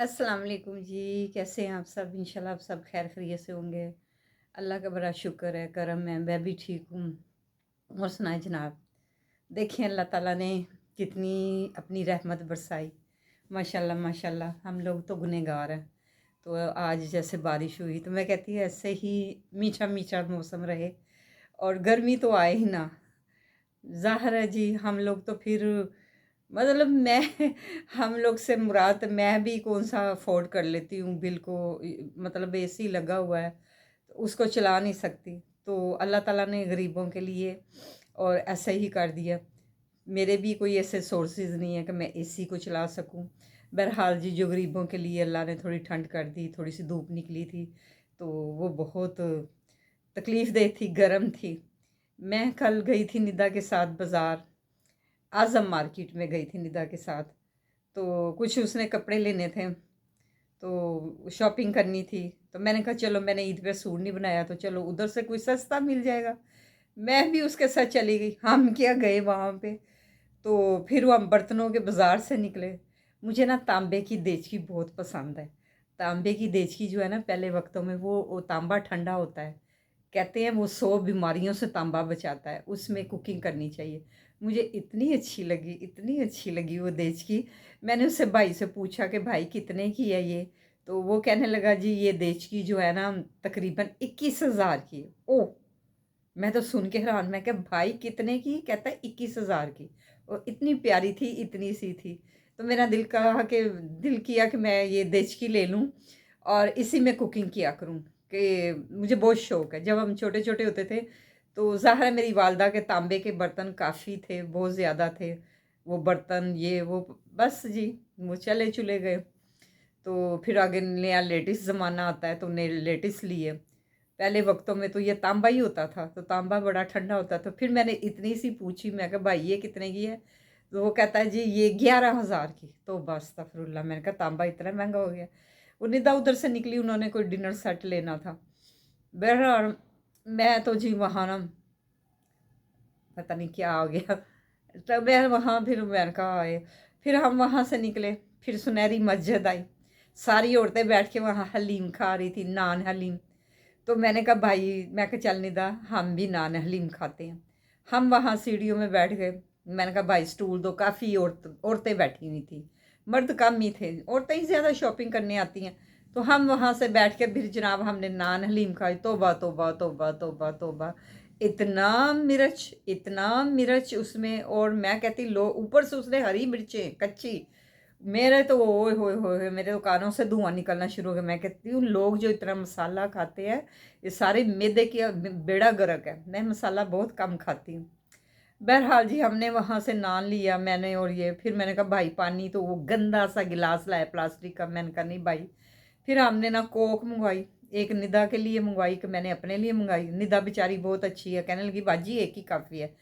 अस्सलाम वालेकुम जी। कैसे हैं आप सब? इंशाल्लाह आप सब खैर खैरियत से होंगे। अल्लाह का बड़ा शुक्र है, करम है, मैं भी ठीक हूँ। और सुनाएं जनाब। देखें अल्लाह ताला ने कितनी अपनी रहमत बरसाई। माशाल्लाह माशाल्लाह, हम लोग तो गुनहगार हैं। तो आज जैसे बारिश हुई तो मैं कहती है ऐसे ही मीठा मीठा मौसम रहे और गर्मी तो आए ही ना। ज़ाहिर है जी, हम लोग तो फिर मतलब मैं हम लोग से मुराद मैं भी कौन सा अफोर्ड कर लेती हूँ बिल को। मतलब एसी लगा हुआ है तो उसको चला नहीं सकती। तो अल्लाह ताला ने गरीबों के लिए और ऐसा ही कर दिया। मेरे भी कोई ऐसे सोर्सेज नहीं है कि मैं एसी को चला सकूं। बहरहाल जी, जो गरीबों के लिए अल्लाह ने थोड़ी ठंड कर दी, थोड़ी सी धूप निकली थी तो वो बहुत तकलीफ़ दे थी, गर्म थी। मैं कल गई थी निदा के साथ बाज़ार, आज़म मार्केट में गई थी निदा के साथ। तो कुछ उसने कपड़े लेने थे तो शॉपिंग करनी थी। तो मैंने कहा चलो, मैंने ईद पे सूट नहीं बनाया तो चलो उधर से कोई सस्ता मिल जाएगा। मैं भी उसके साथ चली गई। हम क्या गए वहाँ पे। तो फिर वो हम बर्तनों के बाज़ार से निकले। मुझे ना तांबे की देचकी बहुत पसंद है। तांबे की देचकी जो है ना, पहले वक्तों में वो तांबा ठंडा होता है। कहते हैं वो 100 बीमारियों से तांबा बचाता है, उसमें कुकिंग करनी चाहिए। मुझे इतनी अच्छी लगी वो देचकी। मैंने उससे भाई से पूछा कि भाई कितने की है ये? तो वो कहने लगा जी ये देचकी जो है ना तकरीबन 21,000 की है। ओह! मैं तो सुन के हैरान। मैं क्या भाई कितने की? कहता है 21,000 की। और इतनी प्यारी थी, इतनी सी थी। तो मेरा दिल किया कि मैं ये देचकी ले लूँ और इसी में कुकिंग किया करूँ। कि मुझे बहुत शौक है। जब हम छोटे छोटे होते थे तो ज़ाहिर है मेरी वालदा के तांबे के बर्तन काफ़ी थे, बहुत ज़्यादा थे। वो बर्तन ये वो, बस जी, वो चले चुले गए। तो फिर आगे नया लेटेस्ट ज़माना आता है तो नए लेटेस्ट लिए। पहले वक्तों में तो ये तांबा ही होता था तो तांबा बड़ा ठंडा होता था। फिर मैंने इतनी सी पूछी, मैं कहा भाई ये कितने की है? तो वो कहता है जी ये 11,000 की। तो बस अस्तगफुरुल्लाह, मैंने कहा तांबा इतना महंगा हो गया। वो निदा उधर से निकली, उन्होंने कोई डिनर सेट लेना था। बहरहाल मैं तो जी वहाँ ना पता नहीं क्या हो गया। तब मैं वहाँ फिर मैंने कहा आए। फिर हम वहाँ से निकले। फिर सुनहरी मस्जिद आई। सारी औरतें बैठ के वहाँ हलीम खा रही थी, नान हलीम। तो मैंने कहा भाई, मैं कहा चल निदा हम भी नान हलीम खाते हैं। हम वहाँ सीढ़ियों में बैठ गए। मैंने कहा भाई स्टूल दो। काफ़ी औरतें बैठी हुई थी, मर्द कम ही थे। औरतें ही ज़्यादा शॉपिंग करने आती हैं। तो हम वहाँ से बैठ के फिर जनाब हमने नान हलीम खाई। तौबा तौबा तौबा तौबा तौबा, इतना मिर्च उसमें। और मैं कहती लो, ऊपर से उसने हरी मिर्चें कच्ची। मेरे तो ओए होए होए होए, मेरे तो कानों से धुआं निकलना शुरू हो गया। मैं कहती हूँ लोग जो इतना मसाला खाते हैं ये सारे मैदे की बेड़ा गर्क है। मैं मसाला बहुत कम खाती हूँ। बहरहाल जी, हमने वहाँ से नान लिया मैंने और ये। फिर मैंने कहा भाई पानी, तो वो गंदा सा गिलास लाया प्लास्टिक का। मैंने कहा नहीं भाई। फिर हमने ना कोक मंगवाई। एक निदा के लिए मंगवाई कि मैंने अपने लिए मंगाई। निदा बेचारी बहुत अच्छी है, कहने लगी बाजी एक ही काफ़ी है।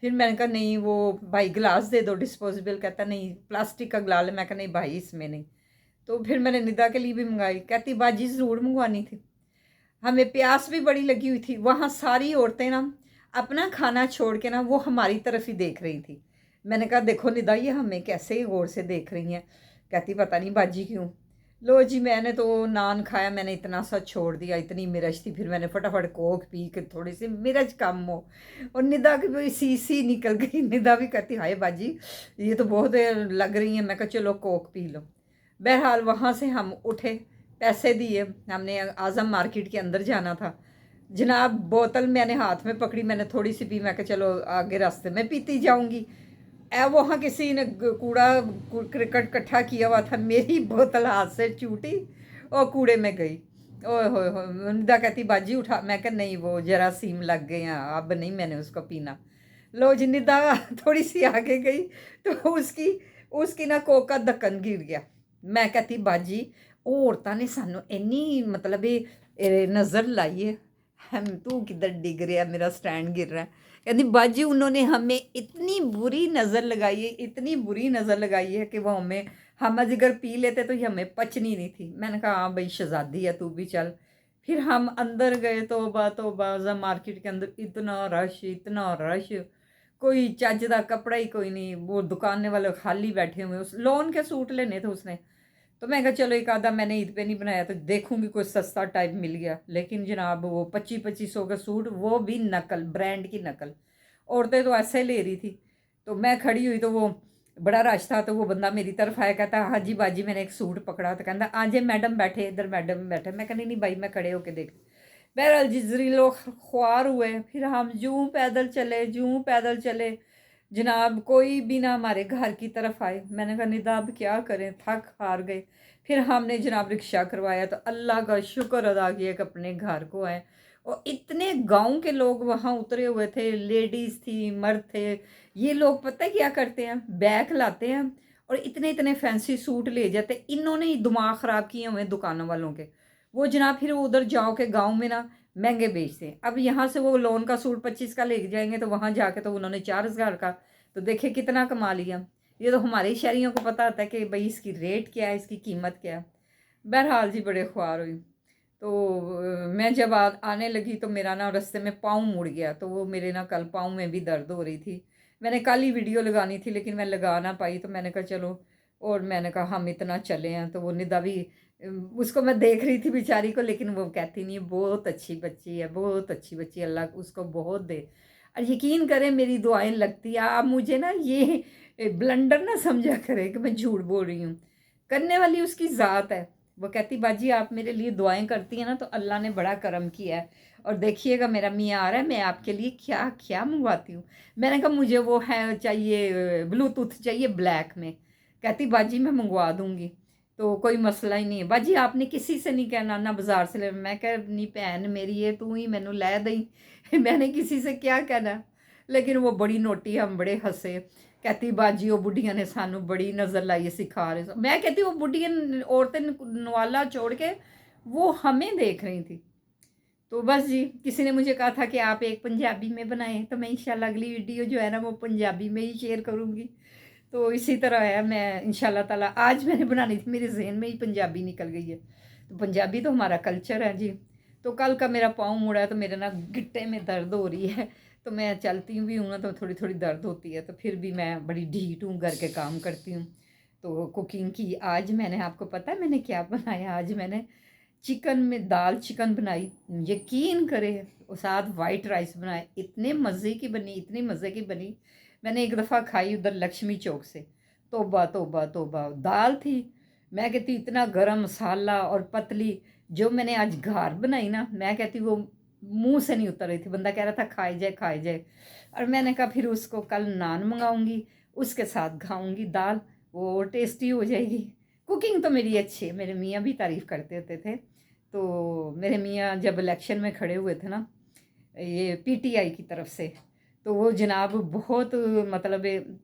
फिर मैंने कहा नहीं, वो भाई गिलास दे दो डिस्पोजेबल। कहता नहीं प्लास्टिक का गिलास। मैं कहा नहीं भाई इसमें नहीं। तो फिर मैंने निदा के लिए भी मंगाई। कहती बाजी ज़रूर मंगवानी थी। हमें प्यास भी बड़ी लगी हुई थी। वहाँ सारी औरतें ना अपना खाना छोड़ के ना वो हमारी तरफ ही देख रही थी। मैंने कहा देखो निदा, ये हमें कैसे गौर से देख रही हैं। कहती पता नहीं बाजी क्यों। लो जी, मैंने तो नान खाया, मैंने इतना सा छोड़ दिया। इतनी मिर्च थी। फिर मैंने फटाफट कोक पी के थोड़ी सी मिर्च कम हो। और निदा की भी सी निकल गई। निदा भी कहती हाय बाजी ये तो बहुत लग रही है। मैं कहा चलो कोक पी लो। बहरहाल वहाँ से हम उठे, पैसे दिए। हमने आज़म मार्केट के अंदर जाना था। जनाब बोतल मैंने हाथ में पकड़ी, मैंने थोड़ी सी पी। मैं कहा चलो आगे रास्ते में पीती जाऊंगी। वहाँ किसी ने क्रिकेट इकट्ठा किया हुआ था। मेरी बोतल हाथ से छूटी और कूड़े में गई। ओए होए होए, निदा कहती बाजी उठा। मैं कहा नहीं, वो जरासीम लग गए हैं, अब नहीं मैंने उसको पीना। लो जी, निदा थोड़ी सी आगे गई तो उसकी उसकी ना कोक का ढक्कन गिर गया। मैं कहती बाजी ਉਹ ਔਰਤਾਂ ਨੇ ਸਾਨੂੰ ਇੰਨੀ ਮਤਲਬ ਇਹ नज़र लाई है। हम तू किधर डिग रहा है, मेरा स्टैंड गिर रहा है। कहती बाजी उन्होंने हमें इतनी बुरी नज़र लगाई है, इतनी बुरी नज़र लगाई है कि वो हमें, हम अगर पी लेते तो ये हमें पचनी नहीं थी। मैंने कहा हाँ भाई शहजादी है तू भी चल। फिर हम अंदर गए। तो बाज़ा मार्केट के अंदर इतना रश, इतना रश। कोई चज का कपड़ा ही कोई नहीं। वो दुकान वाले खाली बैठे हुए। उस लॉन के सूट लेने थे उसने। तो मैं कहा चलो एक आधा मैंने ईद पे नहीं बनाया तो देखूंगी कोई सस्ता टाइप मिल गया, लेकिन जनाब वो 2500 का सूट, वो भी नकल, ब्रांड की नकल। औरतें तो ऐसे ले रही थी। तो मैं खड़ी हुई तो वो बड़ा रश था, तो वो बंदा मेरी तरफ आया, कहता हाँ जी बाजी मैंने एक सूट पकड़ा, तो कहता आज मैडम बैठे इधर, मैडम बैठे। मैं कहनी नहीं भाई मैं खड़े होके देख। बहरहाल जिजरी लोग ख्वार हुए, फिर हम जूं पैदल चले, जूं पैदल चले जनाब, कोई भी ना हमारे घर की तरफ आए। मैंने कहा निदा अब क्या करें, थक हार गए। फिर हमने जनाब रिक्शा करवाया, तो अल्लाह का शुक्र अदा किया कि अपने घर को आए। और इतने गांव के लोग वहाँ उतरे हुए थे, लेडीज़ थी, मर्द थे। ये लोग पता है क्या करते हैं, बैग लाते हैं और इतने इतने फैंसी सूट ले जाते। इन्होंने ही दिमाग ख़राब किए हुए हैं दुकानों वालों के। वो जनाब फिर उधर जाओ के गाँव में ना महंगे बेचते हैं। अब यहाँ से वो लोन का सूट 25 का ले जाएंगे, तो वहाँ जाके तो उन्होंने 4000 का, तो देखिए कितना कमा लिया। ये तो हमारे शहरियों को पता होता है कि भाई इसकी रेट क्या है, इसकी कीमत क्या है। बहरहाल जी बड़े ख्वार हुई। तो मैं जब आने लगी तो मेरा ना रास्ते में पाँव मुड़ गया, तो वो मेरे ना कल पाँव में भी दर्द हो रही थी। मैंने कल ही वीडियो लगानी थी लेकिन मैं लगा ना पाई, तो मैंने कहा चलो, और मैंने कहा हम इतना चले हैं। तो वो निदा भी उसको मैं देख रही थी बेचारी को, लेकिन वो कहती नहीं बहुत अच्छी बच्ची है, बहुत अच्छी बच्ची, अल्लाह उसको बहुत दे। और यकीन करें मेरी दुआएं लगती है। आप मुझे ना ये ब्लंडर ना समझा करें कि मैं झूठ बोल रही हूँ, करने वाली उसकी ज़ात है। वो कहती बाजी आप मेरे लिए दुआएं करती हैं ना, तो अल्लाह ने बड़ा करम किया है। और देखिएगा मेरा मियाँ आ रहा है, मैं आपके लिए क्या क्या मंगवाती हूँ। मैंने कहा मुझे वो है चाहिए, ब्लूटूथ चाहिए ब्लैक में। कहती बाजी मैं मंगवा दूँगी, तो कोई मसला ही नहीं है बाजी, आपने किसी से नहीं कहना ना बाजार से ले। मैं कह नहीं भैन मेरी ये तू ही मैनू लै दई मैंने किसी से क्या कहना। लेकिन वो बड़ी नोटी, हम बड़े हंसे। कहती बाजी वो बुढ़िया ने सानू बड़ी नज़र लाई सिखा रहे। मैं कहती वो बुढ़िया औरतें नवाला छोड़ के वो हमें देख रही थी। तो बस जी, किसी ने मुझे कहा था कि आप एक पंजाबी में बनाएं, तो मैं इंशाल्लाह अगली वीडियो जो है ना वो पंजाबी में ही शेयर करूँगी। तो इसी तरह है, मैं इंशाल्लाह ताला आज मैंने बनानी थी, मेरे जहन में ही पंजाबी निकल गई है। तो पंजाबी तो हमारा कल्चर है जी। तो कल का मेरा पाँव मुड़ा है, तो मेरे ना गिट्टे में दर्द हो रही है। तो मैं चलती भी हूँ ना तो थोड़ी थोड़ी दर्द होती है, तो फिर भी मैं बड़ी ढीठ हूँ, घर के काम करती हूँ। तो कुकिंग की आज मैंने, आपको पता है मैंने क्या बनाया, आज मैंने चिकन में दाल चिकन बनाई। यकीन करें, और साथ वाइट राइस बनाए, इतने मज़े की बनी, इतनी मज़े की बनी। मैंने एक दफ़ा खाई उधर लक्ष्मी चौक से, तोबा तोबा तोबा दाल थी। मैं कहती इतना गरम मसाला और पतली, जो मैंने आज घर बनाई ना, मैं कहती वो मुंह से नहीं उतर रही थी। बंदा कह रहा था खाई जाए खाई जाए। और मैंने कहा फिर उसको कल नान मंगाऊंगी, उसके साथ खाऊंगी दाल, वो टेस्टी हो जाएगी। कुकिंग तो मेरी अच्छी है, मेरे मियाँ भी तारीफ़ करते होते थे। तो मेरे मियाँ जब इलेक्शन में खड़े हुए थे ना, ये पीटीआई की तरफ से, तो वो जनाब बहुत मतलब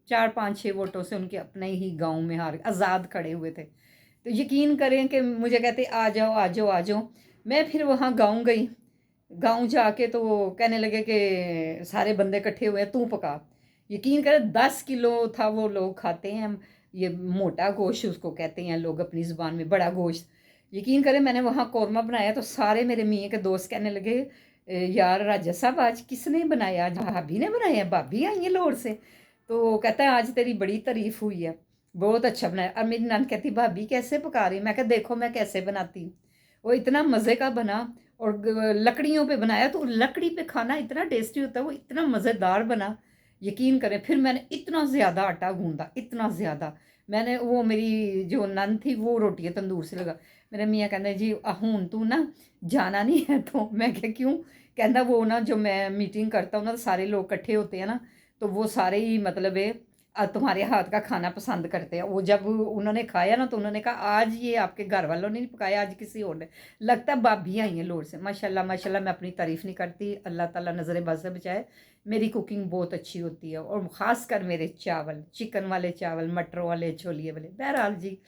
4 5 6 वोटों से उनके अपने ही गांव में हार, आज़ाद खड़े हुए थे। तो यकीन करें कि मुझे कहते आ जाओ आ जाओ आ जाओ। मैं फिर वहाँ गांव गई, गांव जाके तो वो कहने लगे कि सारे बंदे इकट्ठे हुए हैं तू पका। यकीन करें 10 किलो था, वो लोग खाते हैं ये मोटा गोश्त उसको कहते हैं लोग अपनी ज़ुबान में, बड़ा गोश्त। यकीन करें मैंने वहाँ कौरमा बनाया, तो सारे मेरे मियाँ के दोस्त कहने लगे यार राजा साहब आज किसने बनाया, आज भाभी ने बनाया, भाभी आई है लाहौर से। तो कहता है आज तेरी बड़ी तारीफ हुई है, बहुत अच्छा बनाया। और मेरी नान कहती भाभी कैसे पका रही, मैं कहा देखो मैं कैसे बनाती हूँ। वो इतना मज़े का बना, और लकड़ियों पे बनाया, तो लकड़ी पे खाना इतना टेस्टी होता है, वो इतना मज़ेदार बना। यकीन करें फिर मैंने इतना ज़्यादा आटा गूंदा, इतना ज़्यादा। मैंने वो मेरी जो नन थी वो रोटियां तंदूर से लगा। मेरे मियाँ कहते जी हूँ तू ना जाना नहीं है, तो मैं क्या क्यों। कहता वो ना जो मैं मीटिंग करता हूँ ना, तो सारे लोग इकट्ठे होते हैं ना, तो वो सारे ही मतलब है तुम्हारे हाथ का खाना पसंद करते हैं। वो जब उन्होंने खाया ना, तो उन्होंने कहा आज ये आपके घर वालों ने नहीं पकाया, आज किसी और ने, लगता है भाभी आई हैं लोर से। माशाल्लाह माशाल्लाह, मैं अपनी तारीफ़ नहीं करती, अल्लाह ताला नज़र बद से बचाए। मेरी कुकिंग बहुत अच्छी होती है, और ख़ास कर मेरे चावल, चिकन वाले चावल, मटर वाले, छोलिए वाले। बहरहाल जी,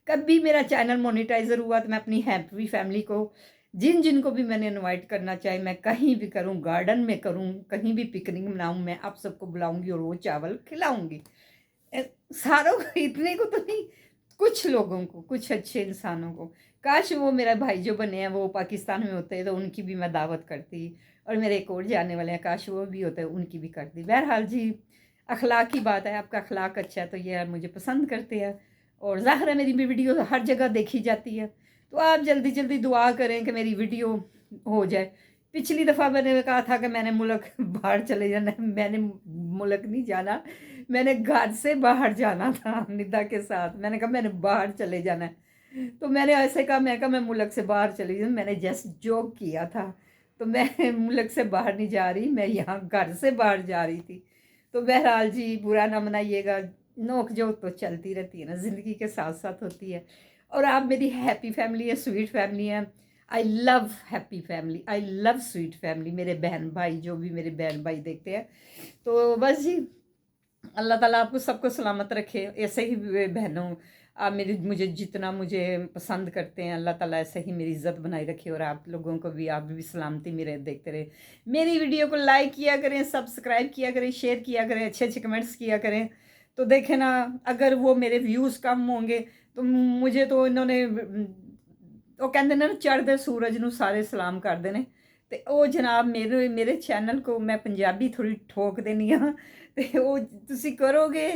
कभी मेरा चैनल मोनेटाइज़र हुआ तो मैं अपनी हैप्पी फैमिली को, जिन जिन को भी मैंने इनवाइट करना चाहे, मैं कहीं भी करूं, गार्डन में करूं, कहीं भी पिकनिक मनाऊं, मैं आप सबको बुलाऊंगी और वो चावल खिलाऊंगी। सारों को, इतने को तो नहीं, कुछ लोगों को, कुछ अच्छे इंसानों को। काश वो मेरा भाई जो बने हैं वो पाकिस्तान में होते, तो उनकी भी मैं दावत करती। और मेरे एक और जाने वाले हैं, काश वो भी होते, उनकी भी करती। बहरहाल जी, अखलाक की बात है, आपका अखलाक अच्छा है तो ये मुझे पसंद करते हैं। और ज़ाहिर है मेरी भी वीडियो हर जगह देखी जाती है, तो आप जल्दी जल्दी दुआ करें कि मेरी वीडियो हो जाए। पिछली दफ़ा मैंने कहा था कि मैंने मुल्क बाहर चले जाना है, मैंने मुल्क नहीं जाना, मैंने घर से बाहर जाना था निदा के साथ। मैंने कहा मैंने बाहर चले जाना है, तो मैंने ऐसे कहा, मैं कहा मैं मुल्क से बाहर चली जाऊँ, मैंने जस्ट जोक किया था। तो मैं मुल्क से बाहर नहीं जा रही, मैं यहाँ घर से बाहर जा रही थी। तो बहरहाल जी बुरा ना मनाइएगा, नोक झोंक तो चलती रहती है ना, ज़िंदगी के साथ साथ होती है। और आप मेरी हैप्पी फैमिली है, स्वीट फैमिली है। I love happy family, I love sweet family. मेरे बहन भाई, जो भी मेरे बहन भाई देखते हैं, तो बस जी अल्लाह ताला आपको सबको सलामत रखे। ऐसे ही बहनों आप मेरी मुझे पसंद करते हैं, अल्लाह ताला ऐसे ही मेरी इज़्ज़त बनाए रखे, और आप लोगों को भी, आप भी सलामती मेरे देखते रहे। मेरी वीडियो को लाइक किया करें, सब्सक्राइब किया करें, शेयर किया करें, अच्छे अच्छे कमेंट्स किया करें। तो देखें ना, अगर वो मेरे व्यूज़ कम होंगे तो मुझे तो इन्होंने वो कहते ना चढ़दे सूरज ਨੂੰ ਸਾਰੇ ਸਲਾਮ ਕਰਦੇ ਨੇ, ਤੇ ਉਹ ਜਨਾਬ ਮੇਰੇ ਚੈਨਲ ਕੋ ਮੈਂ ਪੰਜਾਬੀ ਥੋੜੀ ਠੋਕ ਦੇਣੀ ਆ, ਤੇ ਉਹ ਤੁਸੀਂ ਕਰੋਗੇ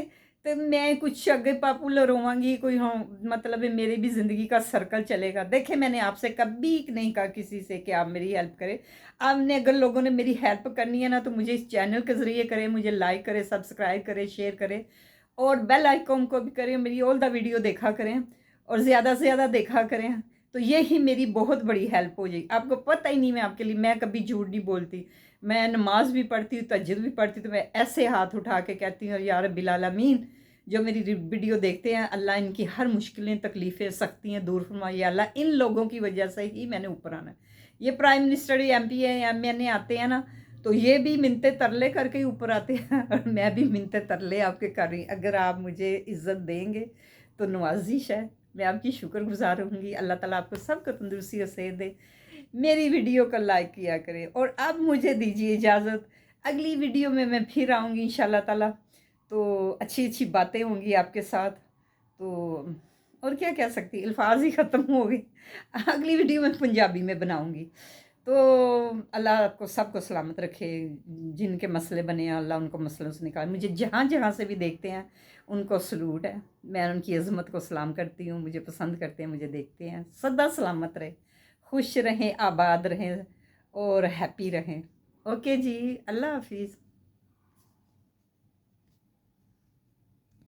तो मैं कुछ आगे पॉपुलर होवांगी, कोई हो मतलब है मेरी भी ज़िंदगी का सर्कल चलेगा। देखिए मैंने आपसे कभी नहीं कहा किसी से कि आप मेरी हेल्प करें। आपने अगर लोगों ने मेरी हेल्प करनी है ना, तो मुझे इस चैनल के ज़रिए करें, मुझे लाइक करें, सब्सक्राइब करें, शेयर करें, और बेल आइकॉन को भी करें, मेरी ऑल द वीडियो देखा करें, और ज़्यादा से ज़्यादा देखा करें। तो ये ही मेरी बहुत बड़ी हेल्प हो जाएगी। आपको पता ही नहीं मैं आपके लिए, मैं कभी झूठ नहीं बोलती। मैं नमाज भी पढ़ती हूँ, तहज्जुद भी पढ़ती हूँ, तो मैं ऐसे हाथ उठा के कहती हूँ या रब्बिल आलमीन, जो मेरी वीडियो देखते हैं, अल्लाह इनकी हर मुश्किलें, तकलीफ़ें, सख्तियाँ दूर फरमाए। या अल्लाह इन लोगों की वजह से ही मैंने ऊपर आना है। ये प्राइम मिनिस्टर, MP है, MNA आते हैं ना, तो ये भी मिन्नते तरले करके ही ऊपर आते हैं, और मैं भी मिन्नते तरले आपके कर रही। अगर आप मुझे इज़्ज़त देंगे तो नवाजिश है, मैं आपकी शुक्रगुजार रहूँगी। अल्लाह ताला आपको सबको तंदुरुस्ती और सेहत दे। मेरी वीडियो को लाइक किया करें, और अब मुझे दीजिए इजाज़त। अगली वीडियो में मैं फिर आऊँगी इंशाल्लाह ताला, तो अच्छी अच्छी बातें होंगी आपके साथ। तो और क्या कह सकती, अल्फाज ही ख़त्म हो गए। अगली वीडियो मैं पंजाबी में बनाऊँगी। तो अल्लाह आपको सबको सलामत रखे। जिनके मसले बने हैं अल्लाह उनको मसलों से निकाले। मुझे जहाँ जहाँ से भी देखते हैं उनको सलूट है, मैं उनकी अज़मत को सलाम करती हूँ। मुझे पसंद करते हैं, मुझे देखते हैं। सदा सलामत रहे, खुश रहें, आबाद रहें, और हैप्पी रहें। ओके जी, अल्लाह हाफिज़।